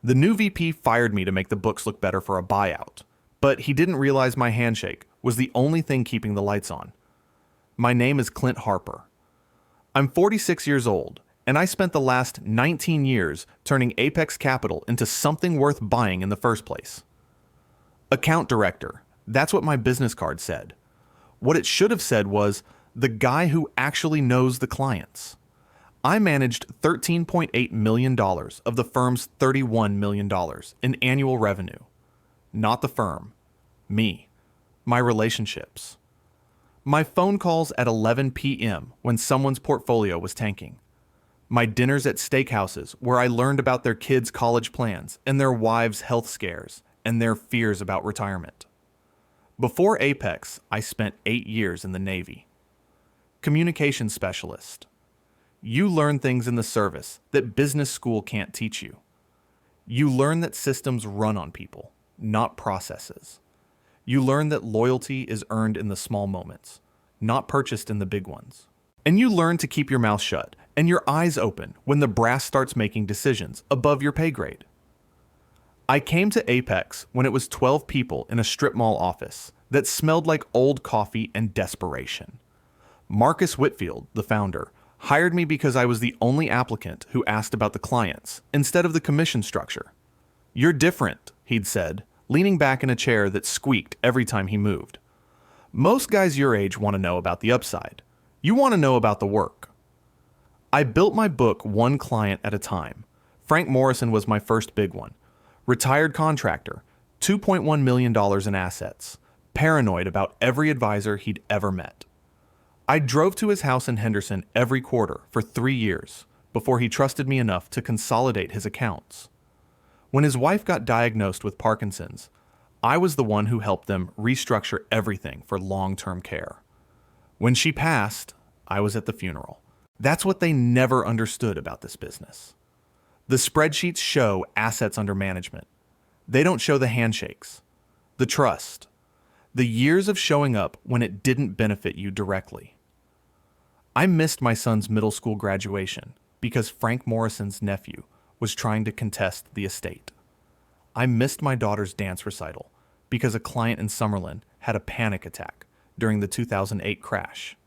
The new VP fired me to make the books look better for a buyout, but he didn't realize my handshake was the only thing keeping the lights on. My name is Clint Harper. I'm 46 years old, and I spent the last 19 years turning Apex Capital into something worth buying in the first place. Account director, that's what my business card said. What it should have said was, the guy who actually knows the clients. I managed $13.8 million of the firm's $31 million in annual revenue. Not the firm. Me. My relationships. My phone calls at 11 p.m. when someone's portfolio was tanking. My dinners at steakhouses where I learned about their kids' college plans and their wives' health scares and their fears about retirement. Before Apex, I spent 8 years in the Navy. Communications specialist. You learn things in the service that business school can't teach you. You learn that systems run on people, not processes. You learn that loyalty is earned in the small moments, not purchased in the big ones. And you learn to keep your mouth shut and your eyes open when the brass starts making decisions above your pay grade. I came to Apex when it was 12 people in a strip mall office that smelled like old coffee and desperation. Marcus Whitfield, the founder, hired me because I was the only applicant who asked about the clients instead of the commission structure. You're different, he'd said, leaning back in a chair that squeaked every time he moved. Most guys your age want to know about the upside. You want to know about the work. I built my book one client at a time. Frank Morrison was my first big one. Retired contractor, $2.1 million in assets, paranoid about every advisor he'd ever met. I drove to his house in Henderson every quarter for 3 years before he trusted me enough to consolidate his accounts. When his wife got diagnosed with Parkinson's, I was the one who helped them restructure everything for long-term care. When she passed, I was at the funeral. That's what they never understood about this business. The spreadsheets show assets under management. They don't show the handshakes, the trust, the years of showing up when it didn't benefit you directly. I missed my son's middle school graduation because Frank Morrison's nephew was trying to contest the estate. I missed my daughter's dance recital because a client in Summerlin had a panic attack during the 2008 crash,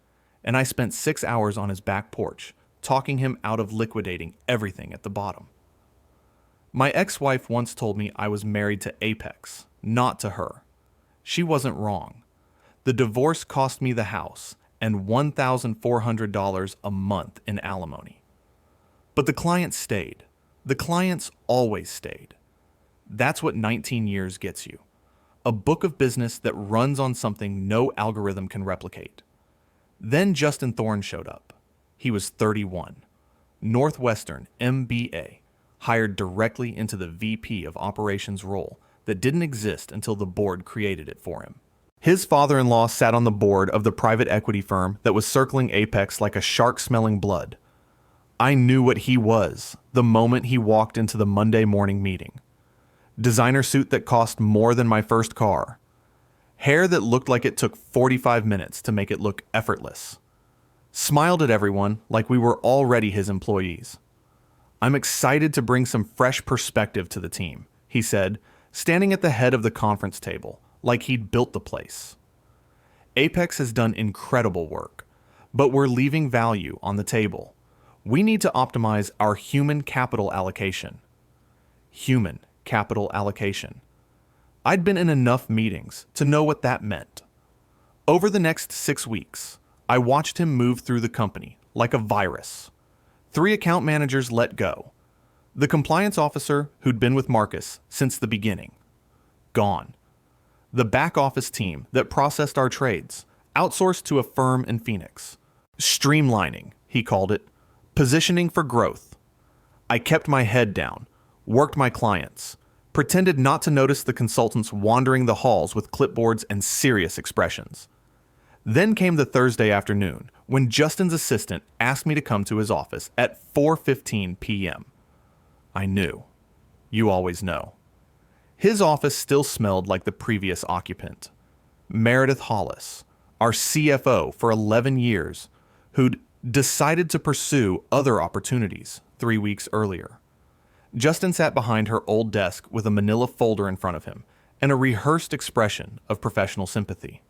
and I spent 6 hours on his back porch talking him out of liquidating everything at the bottom. My ex-wife once told me I was married to Apex, not to her. She wasn't wrong. The divorce cost me the house and $1,400 a month in alimony. But the clients stayed. The clients always stayed. That's what 19 years gets you. A book of business that runs on something no algorithm can replicate. Then Justin Thorne showed up. He was 31. Northwestern MBA, hired directly into the VP of Operations role that didn't exist until the board created it for him. His father-in-law sat on the board of the private equity firm that was circling Apex like a shark smelling blood. I knew what he was the moment he walked into the Monday morning meeting. Designer suit that cost more than my first car. Hair that looked like it took 45 minutes to make it look effortless. Smiled at everyone like we were already his employees. I'm excited to bring some fresh perspective to the team, he said, standing at the head of the conference table, like he'd built the place. Apex has done incredible work, but we're leaving value on the table. We need to optimize our human capital allocation. Human capital allocation. I'd been in enough meetings to know what that meant. Over the next 6 weeks, I watched him move through the company like a virus. 3 account managers let go. The compliance officer who'd been with Marcus since the beginning. Gone. The back office team that processed our trades, outsourced to a firm in Phoenix. Streamlining, he called it. Positioning for growth. I kept my head down, worked my clients, pretended not to notice the consultants wandering the halls with clipboards and serious expressions. Then came the Thursday afternoon when Justin's assistant asked me to come to his office at 4:15 p.m. I knew. You always know. His office still smelled like the previous occupant. Meredith Hollis, our CFO for 11 years, who'd decided to pursue other opportunities 3 weeks earlier. Justin sat behind her old desk with a manila folder in front of him and a rehearsed expression of professional sympathy.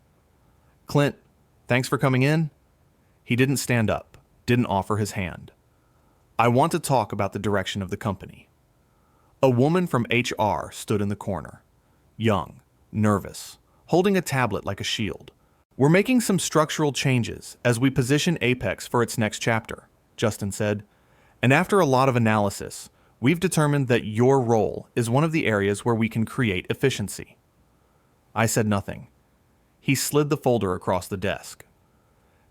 "Clint, thanks for coming in." He didn't stand up, didn't offer his hand. "I want to talk about the direction of the company." A woman from HR stood in the corner, young, nervous, holding a tablet like a shield. "We're making some structural changes as we position Apex for its next chapter," Justin said. "And after a lot of analysis, we've determined that your role is one of the areas where we can create efficiency." I said nothing. He slid the folder across the desk.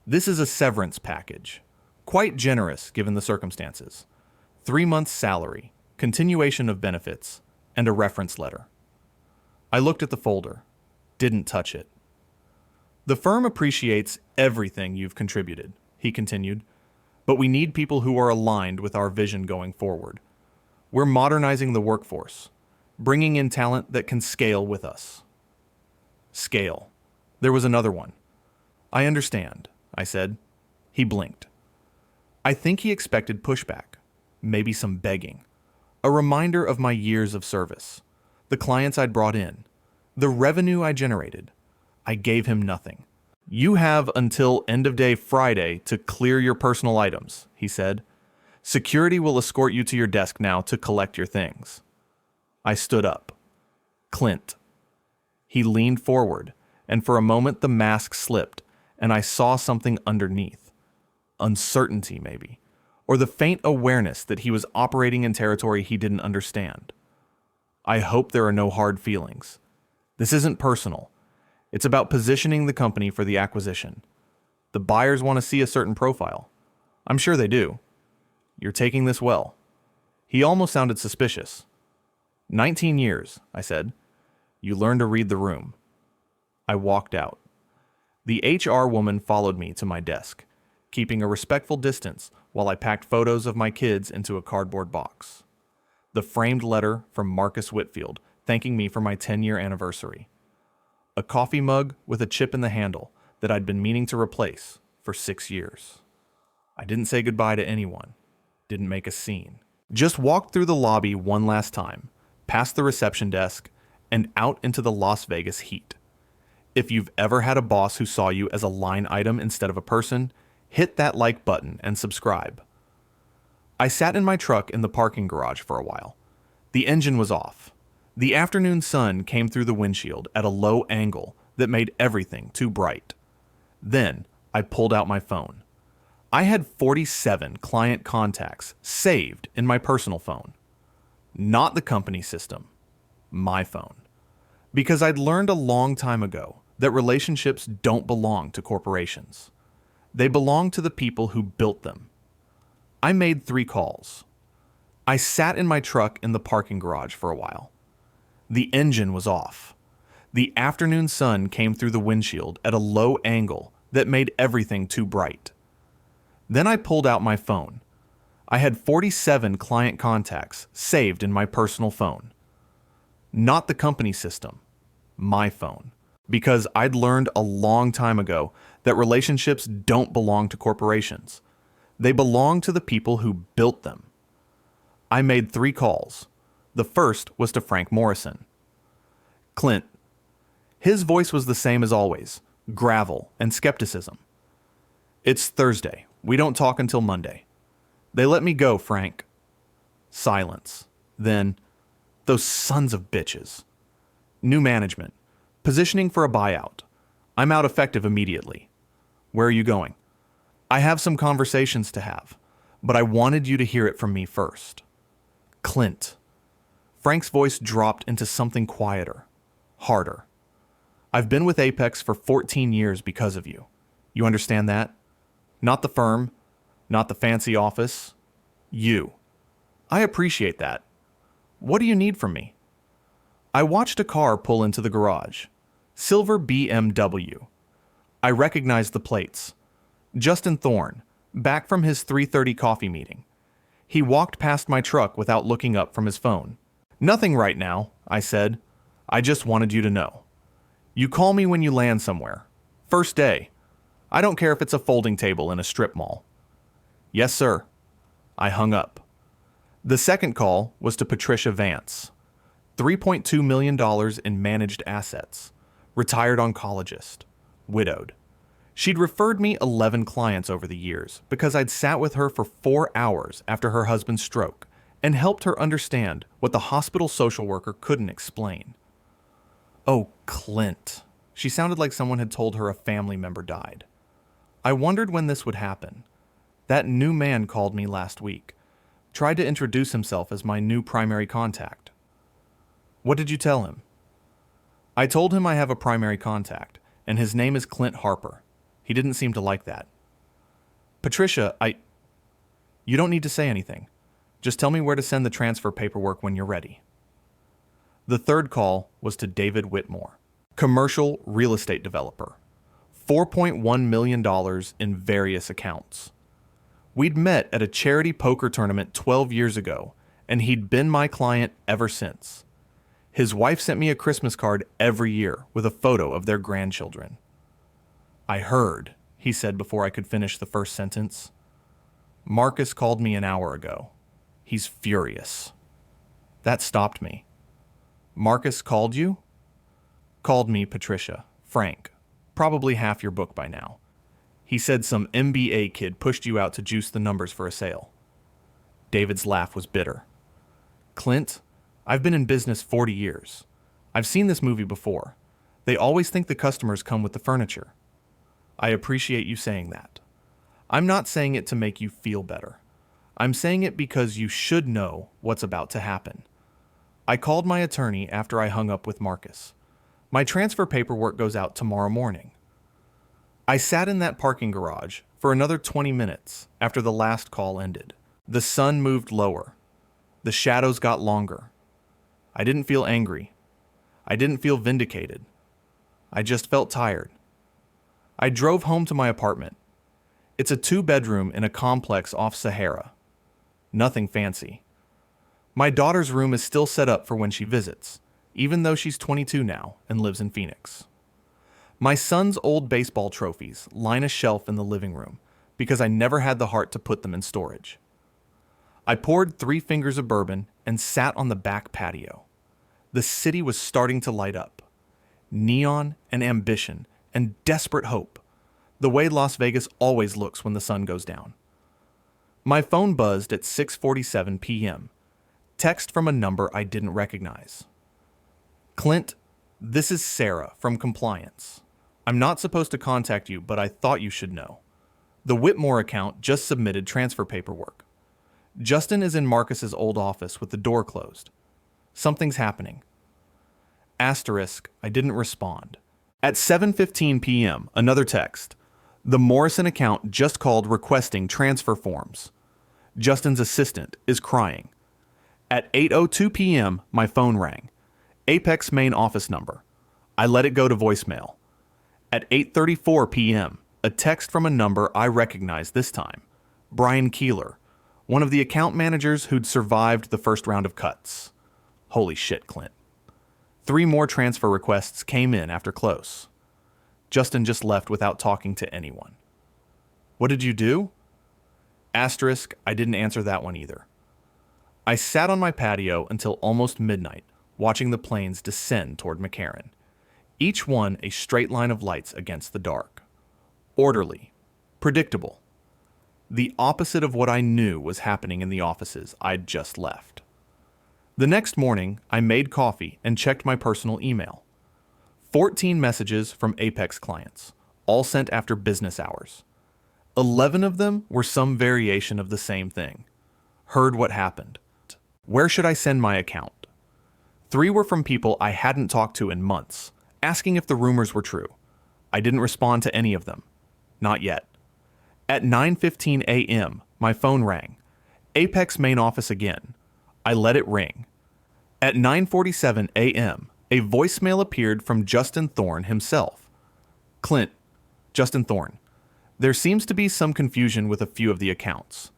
"This is a severance package. Quite generous given the circumstances. 3 months' salary, continuation of benefits, and a reference letter." I looked at the folder, didn't touch it. "The firm appreciates everything you've contributed," he continued, "but we need people who are aligned with our vision going forward. We're modernizing the workforce, bringing in talent that can scale with us." Scale. There was another one. "I understand," I said. He blinked. I think he expected pushback, maybe some begging, a reminder of my years of service, the clients I'd brought in, the revenue I generated. I gave him nothing. "You have until end of day Friday to clear your personal items," he said. "Security will escort you to your desk now to collect your things." I stood up. "Clint." He leaned forward, and for a moment the mask slipped, and I saw something underneath. Uncertainty, maybe, or the faint awareness that he was operating in territory he didn't understand. "I hope there are no hard feelings. This isn't personal. It's about positioning the company for the acquisition. The buyers want to see a certain profile. I'm sure they do. You're taking this well." He almost sounded suspicious. 19 years, I said. "You learn to read the room." I walked out. The HR woman followed me to my desk, keeping a respectful distance while I packed photos of my kids into a cardboard box. The framed letter from Marcus Whitfield thanking me for my 10-year anniversary. A coffee mug with a chip in the handle that I'd been meaning to replace for 6 years. I didn't say goodbye to anyone, didn't make a scene. Just walked through the lobby one last time, past the reception desk, and out into the Las Vegas heat. If you've ever had a boss who saw you as a line item instead of a person, hit that like button and subscribe. I sat in my truck in the parking garage for a while. The engine was off. The afternoon sun came through the windshield at a low angle that made everything too bright. Then I pulled out my phone. I had 47 client contacts saved in my personal phone. Not the company system, my phone. Because I'd learned a long time ago that relationships don't belong to corporations. They belong to the people who built them. I made 3 calls. I sat in my truck in the parking garage for a while. The engine was off. The afternoon sun came through the windshield at a low angle that made everything too bright. Then I pulled out my phone. I had 47 client contacts saved in my personal phone. Not the company system, my phone. Because I'd learned a long time ago that relationships don't belong to corporations. They belong to the people who built them. I made 3 calls. The first was to Frank Morrison. "Clint." His voice was the same as always, gravel and skepticism. "It's Thursday. We don't talk until Monday." "They let me go, Frank." Silence. Then, "Those sons of bitches." "New management. Positioning for a buyout. I'm out effective immediately." "Where are you going?" "I have some conversations to have, but I wanted you to hear it from me first." "Clint." Frank's voice dropped into something quieter, harder. "I've been with Apex for 14 years because of you. You understand that? Not the firm, not the fancy office. You. I appreciate that. What do you need from me?" I watched a car pull into the garage. Silver BMW. I recognized the plates. Justin Thorne, back from his 3:30 coffee meeting. He walked past my truck without looking up from his phone. "Nothing right now," I said. "I just wanted you to know. You call me when you land somewhere. First day. I don't care if it's a folding table in a strip mall." "Yes, sir." I hung up. The second call was to Patricia Vance, $3.2 million in managed assets, retired oncologist, widowed. She'd referred me 11 clients over the years because I'd sat with her for 4 hours after her husband's stroke and helped her understand what the hospital social worker couldn't explain. Oh, Clint. She sounded like someone had told her a family member died. I wondered when this would happen. That new man called me last week, tried to introduce himself as my new primary contact. What did you tell him? I told him I have a primary contact, and his name is Clint Harper. He didn't seem to like that. Patricia, You don't need to say anything. Just tell me where to send the transfer paperwork when you're ready. The third call was to David Whitmore, commercial real estate developer. $4.1 million in various accounts. We'd met at a charity poker tournament 12 years ago, and he'd been my client ever since. His wife sent me a Christmas card every year with a photo of their grandchildren. I heard, he said before I could finish the first sentence. Marcus called me an hour ago. He's furious. That stopped me. Marcus called you? Called me, Patricia. Frank. Probably half your book by now. He said some MBA kid pushed you out to juice the numbers for a sale. David's laugh was bitter. Clint, I've been in business 40 years. I've seen this movie before. They always think the customers come with the furniture. I appreciate you saying that. I'm not saying it to make you feel better. I'm saying it because you should know what's about to happen. I called my attorney after I hung up with Marcus. My transfer paperwork goes out tomorrow morning. I sat in that parking garage for another 20 minutes after the last call ended. The sun moved lower. The shadows got longer. I didn't feel angry. I didn't feel vindicated. I just felt tired. I drove home to my apartment. It's a 2-bedroom in a complex off Sahara. Nothing fancy. My daughter's room is still set up for when she visits, even though she's 22 now and lives in Phoenix. My son's old baseball trophies line a shelf in the living room because I never had the heart to put them in storage. I poured 3 fingers of bourbon and sat on the back patio. The city was starting to light up. Neon and ambition and desperate hope, the way Las Vegas always looks when the sun goes down. My phone buzzed at 6:47 p.m. Text from a number I didn't recognize. Clint, this is Sarah from compliance. I'm not supposed to contact you, but I thought you should know. The Whitmore account just submitted transfer paperwork. Justin is in Marcus's old office with the door closed. Something's happening. Asterisk, I didn't respond. At 7:15 p.m., another text. The Morrison account just called requesting transfer forms. Justin's assistant is crying. At 8:02 p.m., my phone rang. Apex main office number. I let it go to voicemail. At 8:34 p.m., a text from a number I recognized this time. Brian Keeler, one of the account managers who'd survived the first round of cuts. Holy shit, Clint. 3 more transfer requests came in after close. Justin just left without talking to anyone. What did you do? Asterisk, I didn't answer that one either. I sat on my patio until almost midnight, watching the planes descend toward McCarran, each one a straight line of lights against the dark. Orderly. Predictable. The opposite of what I knew was happening in the offices I'd just left. The next morning, I made coffee and checked my personal email. 14 messages from Apex clients, all sent after business hours. 11 of them were some variation of the same thing. Heard what happened. Where should I send my account? 3 were from people I hadn't talked to in months, asking if the rumors were true. I didn't respond to any of them. Not yet. At 9:15 a.m., my phone rang. Apex main office again. I let it ring. At 9:47 a.m., a voicemail appeared from Justin Thorne himself. Clint, Justin Thorne. There seems to be some confusion with a few of the accounts.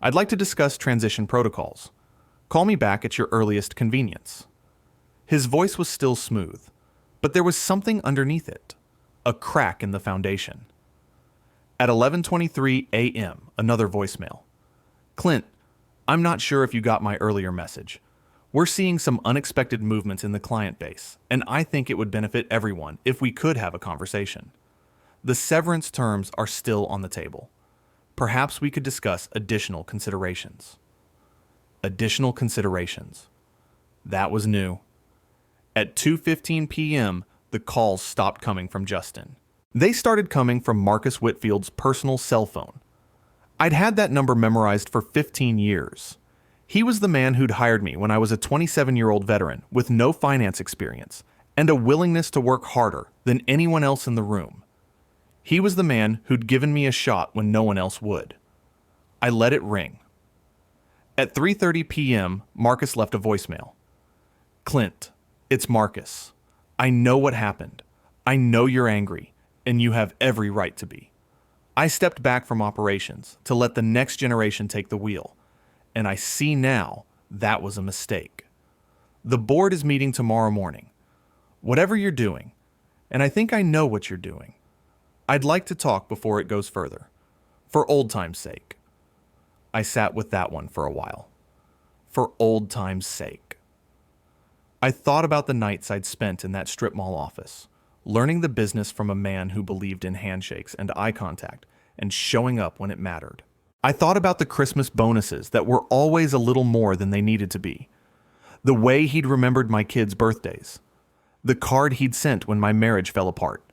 I'd like to discuss transition protocols. Call me back at your earliest convenience. His voice was still smooth, but there was something underneath it. A crack in the foundation. At 11:23 a.m., another voicemail. Clint, I'm not sure if you got my earlier message. We're seeing some unexpected movements in the client base, and I think it would benefit everyone if we could have a conversation. The severance terms are still on the table. Perhaps we could discuss additional considerations. Additional considerations. That was new. At 2:15 p.m., the calls stopped coming from Justin. They started coming from Marcus Whitfield's personal cell phone. I'd had that number memorized for 15 years. He was the man who'd hired me when I was a 27-year-old veteran with no finance experience and a willingness to work harder than anyone else in the room. He was the man who'd given me a shot when no one else would. I let it ring. At 3:30 p.m., Marcus left a voicemail. Clint, it's Marcus. I know what happened. I know you're angry, and you have every right to be. I stepped back from operations to let the next generation take the wheel, and I see now that was a mistake. The board is meeting tomorrow morning. Whatever you're doing, and I think I know what you're doing, I'd like to talk before it goes further, for old time's sake. I sat with that one for a while. For old time's sake. I thought about the nights I'd spent in that strip mall office, learning the business from a man who believed in handshakes and eye contact and showing up when it mattered. I thought about the Christmas bonuses that were always a little more than they needed to be, the way he'd remembered my kids' birthdays, the card he'd sent when my marriage fell apart,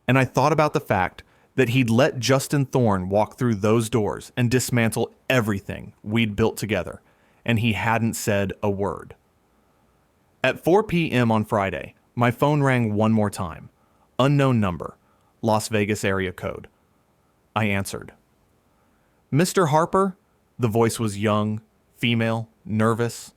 and I thought about the fact that he'd let Justin Thorne walk through those doors and dismantle everything we'd built together, and he hadn't said a word. At 4 p.m. on Friday, my phone rang one more time. Unknown number, Las Vegas area code. I answered. Mr. Harper? The voice was young, female, nervous.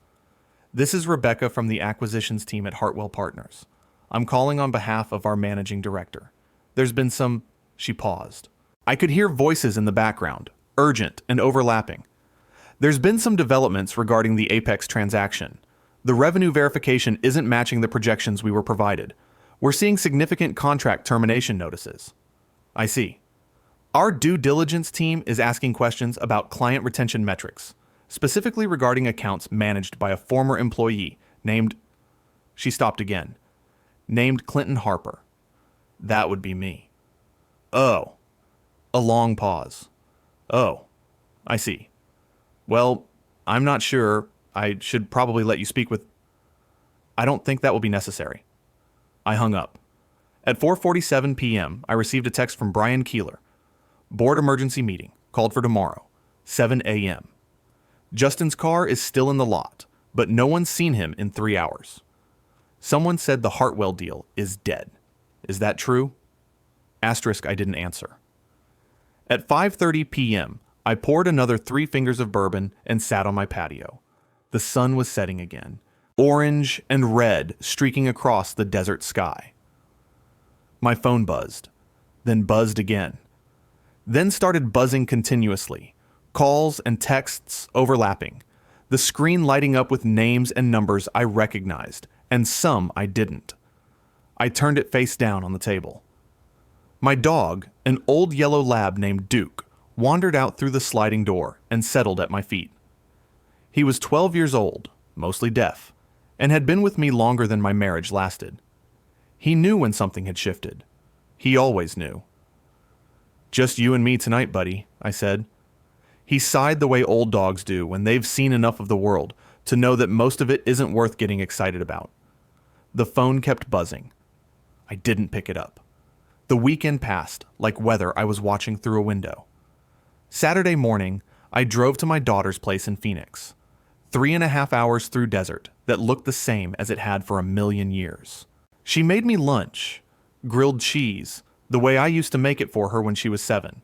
This is Rebecca from the acquisitions team at Hartwell Partners. I'm calling on behalf of our managing director. There's been some... She paused. I could hear voices in the background, urgent and overlapping. There's been some developments regarding the Apex transaction. The revenue verification isn't matching the projections we were provided. We're seeing significant contract termination notices. I see. Our due diligence team is asking questions about client retention metrics, specifically regarding accounts managed by a former employee named... She stopped again. Named Clinton Harper. That would be me. Oh. A long pause. Oh. I see. Well, I'm not sure. I should probably let you speak with... I don't think that will be necessary. I hung up. At 4:47 p.m., I received a text from Brian Keeler. Board emergency meeting, called for tomorrow, 7 a.m. Justin's car is still in the lot, but no one's seen him in 3 hours. Someone said the Hartwell deal is dead. Is that true? Asterisk, I didn't answer. At 5:30 p.m., I poured another 3 fingers of bourbon and sat on my patio. The sun was setting again, orange and red streaking across the desert sky. My phone buzzed, then buzzed again, then started buzzing continuously, calls and texts overlapping, the screen lighting up with names and numbers I recognized, and some I didn't. I turned it face down on the table. My dog, an old yellow lab named Duke, wandered out through the sliding door and settled at my feet. He was 12 years old, mostly deaf, and had been with me longer than my marriage lasted. He knew when something had shifted. He always knew. Just you and me tonight, buddy, I said. He sighed the way old dogs do when they've seen enough of the world to know that most of it isn't worth getting excited about. The phone kept buzzing. I didn't pick it up. The weekend passed like weather I was watching through a window. Saturday morning, I drove to my daughter's place in Phoenix. 3.5 hours through desert that looked the same as it had for 1,000,000 years. She made me lunch, grilled cheese, the way I used to make it for her when she was 7.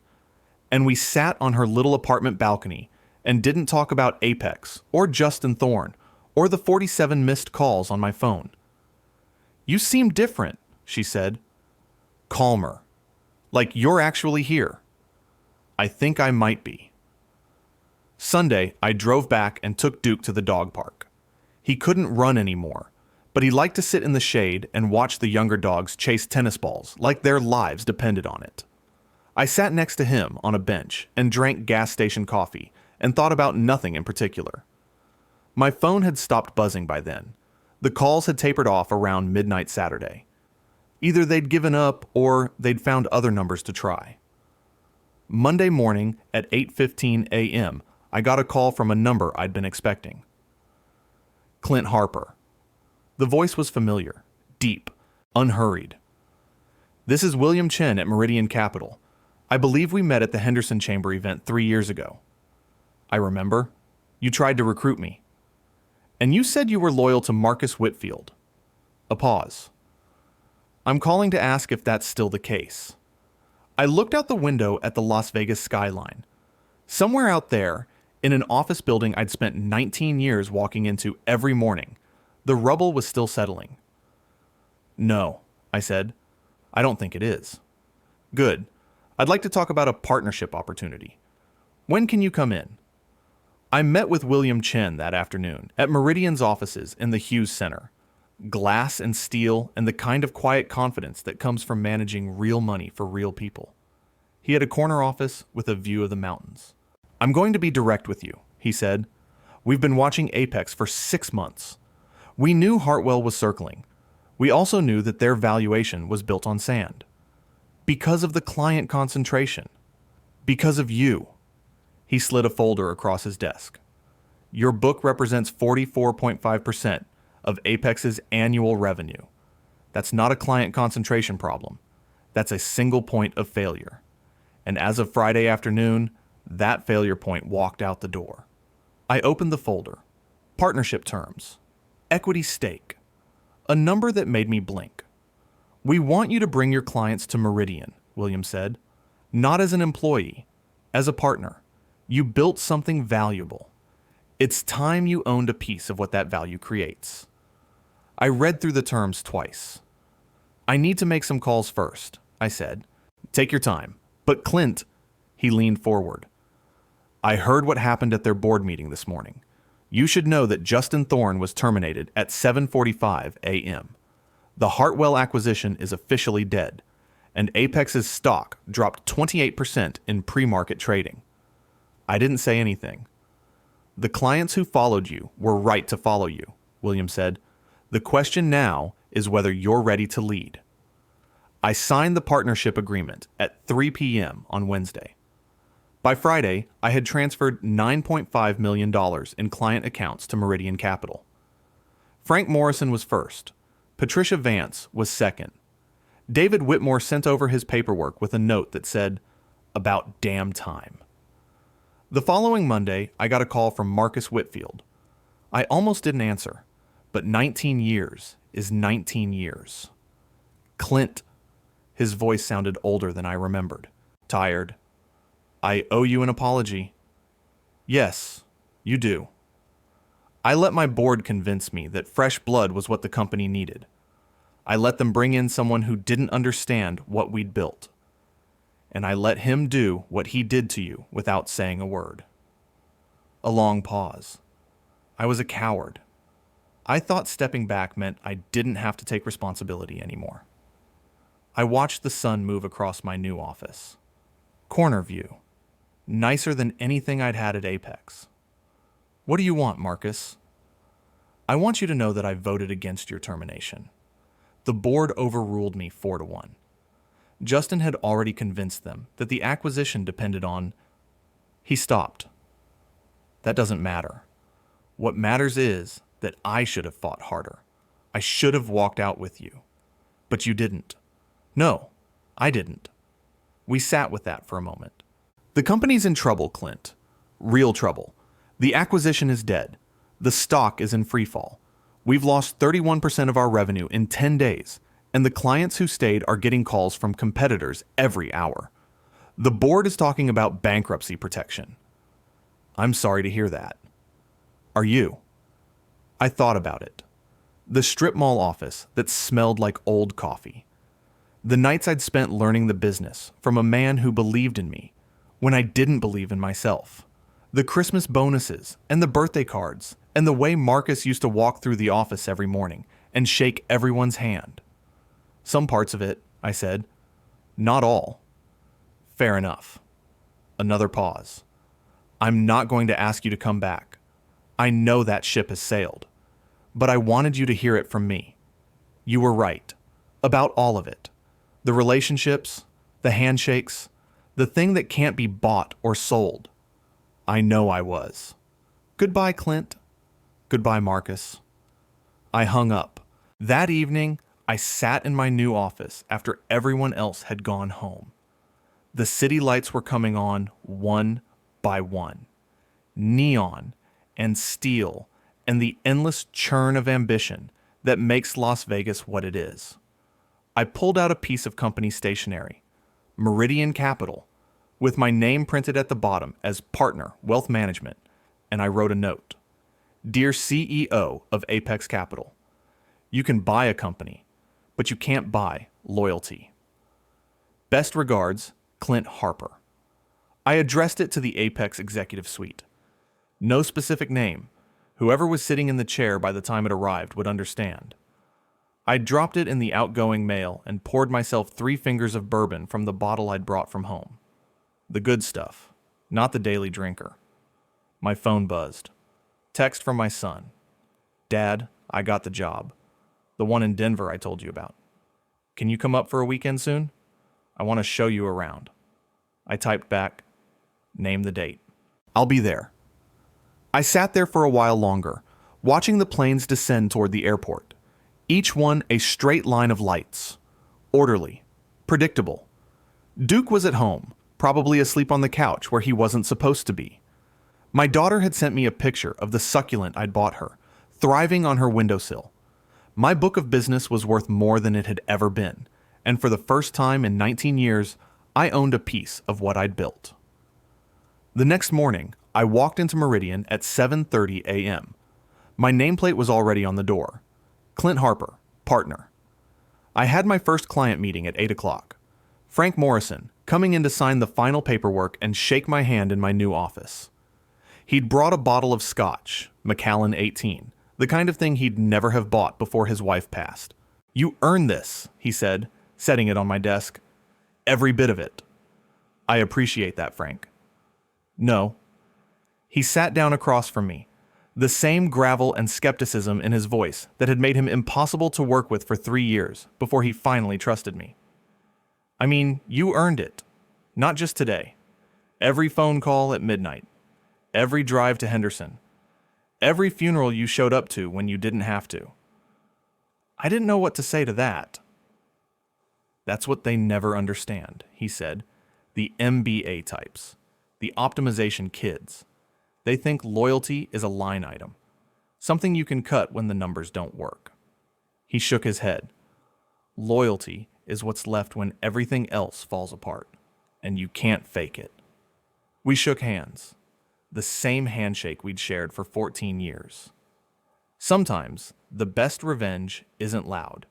And we sat on her little apartment balcony and didn't talk about Apex or Justin Thorne or the 47 missed calls on my phone. You seem different, she said. Calmer. Like you're actually here. I think I might be. Sunday, I drove back and took Duke to the dog park. He couldn't run anymore, but he liked to sit in the shade and watch the younger dogs chase tennis balls like their lives depended on it. I sat next to him on a bench and drank gas station coffee and thought about nothing in particular. My phone had stopped buzzing by then. The calls had tapered off around midnight Saturday. Either they'd given up or they'd found other numbers to try. Monday morning at 8:15 a.m., I got a call from a number I'd been expecting. Clint Harper. The voice was familiar, deep, unhurried. "This is William Chen at Meridian Capital. I believe we met at the Henderson Chamber event 3 years ago." "I remember. You tried to recruit me. And you said you were loyal to Marcus Whitfield." A pause. "I'm calling to ask if that's still the case." I looked out the window at the Las Vegas skyline. Somewhere out there, in an office building I'd spent 19 years walking into every morning, the rubble was still settling. "No," I said. "I don't think it is." "Good. I'd like to talk about a partnership opportunity. When can you come in?" I met with William Chen that afternoon at Meridian's offices in the Hughes Center. Glass and steel and the kind of quiet confidence that comes from managing real money for real people. He had a corner office with a view of the mountains. "I'm going to be direct with you," he said. "We've been watching Apex for 6 months. We knew Hartwell was circling. We also knew that their valuation was built on sand. Because of the client concentration. Because of you." He slid a folder across his desk. "Your book represents 44.5% of Apex's annual revenue. That's not a client concentration problem. That's a single point of failure. And as of Friday afternoon, that failure point walked out the door." I opened the folder. Partnership terms. Equity stake. A number that made me blink. "We want you to bring your clients to Meridian," William said. "Not as an employee, as a partner. You built something valuable. It's time you owned a piece of what that value creates." I read through the terms twice. "I need to make some calls first," I said. "Take your time." "But Clint," he leaned forward. "I heard what happened at their board meeting this morning. You should know that Justin Thorne was terminated at 7:45 a.m. The Hartwell acquisition is officially dead, and Apex's stock dropped 28% in pre-market trading." I didn't say anything. "The clients who followed you were right to follow you," William said. "The question now is whether you're ready to lead." I signed the partnership agreement at 3 p.m. on Wednesday. By Friday, I had transferred $9.5 million in client accounts to Meridian Capital. Frank Morrison was first. Patricia Vance was second. David Whitmore sent over his paperwork with a note that said, "About damn time." The following Monday, I got a call from Marcus Whitfield. I almost didn't answer, but 19 years is 19 years. "Clint." His voice sounded older than I remembered. Tired. "I owe you an apology." "Yes, you do." I let my board convince me that fresh blood was what the company needed. I let them bring in someone who didn't understand what we'd built. And I let him do what he did to you without saying a word. A long pause. I was a coward. I thought stepping back meant I didn't have to take responsibility anymore. I watched the sun move across my new office. Corner view. Nicer than anything I'd had at Apex. "What do you want, Marcus?" "I want you to know that I voted against your termination. The board overruled me 4-1. Justin had already convinced them that the acquisition depended on..." He stopped. "That doesn't matter. What matters is that I should have fought harder. I should have walked out with you. But you didn't." "No, I didn't." We sat with that for a moment. "The company's in trouble, Clint. Real trouble. The acquisition is dead. The stock is in freefall. We've lost 31% of our revenue in 10 days, and the clients who stayed are getting calls from competitors every hour. The board is talking about bankruptcy protection." "I'm sorry to hear that." "Are you?" I thought about it. The strip mall office that smelled like old coffee. The nights I'd spent learning the business from a man who believed in me when I didn't believe in myself. The Christmas bonuses and the birthday cards and the way Marcus used to walk through the office every morning and shake everyone's hand. "Some parts of it," I said. "Not all." "Fair enough." Another pause. I'm not going to ask you to come back. I know that ship has sailed. But I wanted you to hear it from me. You were right. About all of it. The relationships, the handshakes, the thing that can't be bought or sold. I know I was. Goodbye, Clint. Goodbye, Marcus. I hung up. That evening, I sat in my new office after everyone else had gone home. The city lights were coming on one by one. Neon and steel and the endless churn of ambition that makes Las Vegas what it is. I pulled out a piece of company stationery, Meridian Capital, with my name printed at the bottom as Partner Wealth Management, and I wrote a note. Dear CEO of Apex Capital, you can buy a company, but you can't buy loyalty. Best regards, Clint Harper. I addressed it to the Apex Executive Suite. No specific name. Whoever was sitting in the chair by the time it arrived would understand. I dropped it in the outgoing mail and poured myself 3 fingers of bourbon from the bottle I'd brought from home. The good stuff, not the daily drinker. My phone buzzed. Text from my son. Dad, I got the job. The one in Denver I told you about. Can you come up for a weekend soon? I want to show you around. I typed back, name the date. I'll be there. I sat there for a while longer, watching the planes descend toward the airport. Each one a straight line of lights. Orderly. Predictable. Duke was at home, probably asleep on the couch where he wasn't supposed to be. My daughter had sent me a picture of the succulent I'd bought her, thriving on her windowsill. My book of business was worth more than it had ever been, and for the first time in 19 years, I owned a piece of what I'd built. The next morning, I walked into Meridian at 7:30 a.m. My nameplate was already on the door. Clint Harper, partner. I had my first client meeting at 8 o'clock. Frank Morrison, coming in to sign the final paperwork and shake my hand in my new office. He'd brought a bottle of scotch, Macallan 18, the kind of thing he'd never have bought before his wife passed. You earned this, he said, setting it on my desk. Every bit of it. I appreciate that, Frank. No. He sat down across from me, the same gravel and skepticism in his voice that had made him impossible to work with for 3 years before he finally trusted me. I mean, you earned it. Not just today. Every phone call at midnight. Every drive to Henderson. Every funeral you showed up to when you didn't have to. I didn't know what to say to that. That's what they never understand, he said. The MBA types. The optimization kids. They think loyalty is a line item. Something you can cut when the numbers don't work. He shook his head. Loyalty is what's left when everything else falls apart, and you can't fake it. We shook hands. The same handshake we'd shared for 14 years. Sometimes, the best revenge isn't loud.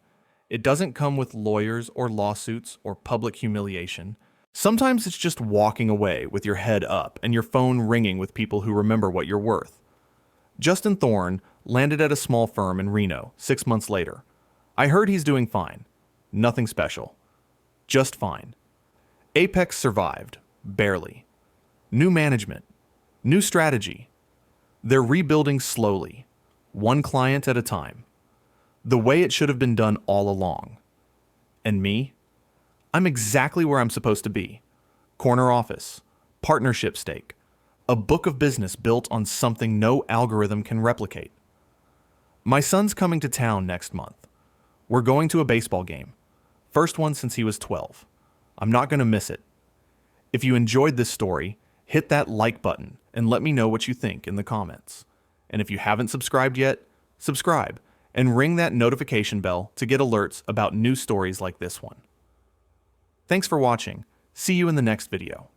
It doesn't come with lawyers or lawsuits or public humiliation. Sometimes it's just walking away with your head up and your phone ringing with people who remember what you're worth. Justin Thorne landed at a small firm in Reno 6 months later. I heard he's doing fine. Nothing special. Just fine. Apex survived. Barely. New management. New strategy. They're rebuilding slowly, one client at a time. The way it should have been done all along. And me? I'm exactly where I'm supposed to be. Corner office, partnership stake, a book of business built on something no algorithm can replicate. My son's coming to town next month. We're going to a baseball game. First one since he was 12. I'm not going to miss it. If you enjoyed this story, hit that like button and let me know what you think in the comments. And if you haven't subscribed yet, subscribe and ring that notification bell to get alerts about new stories like this one. Thanks for watching. See you in the next video.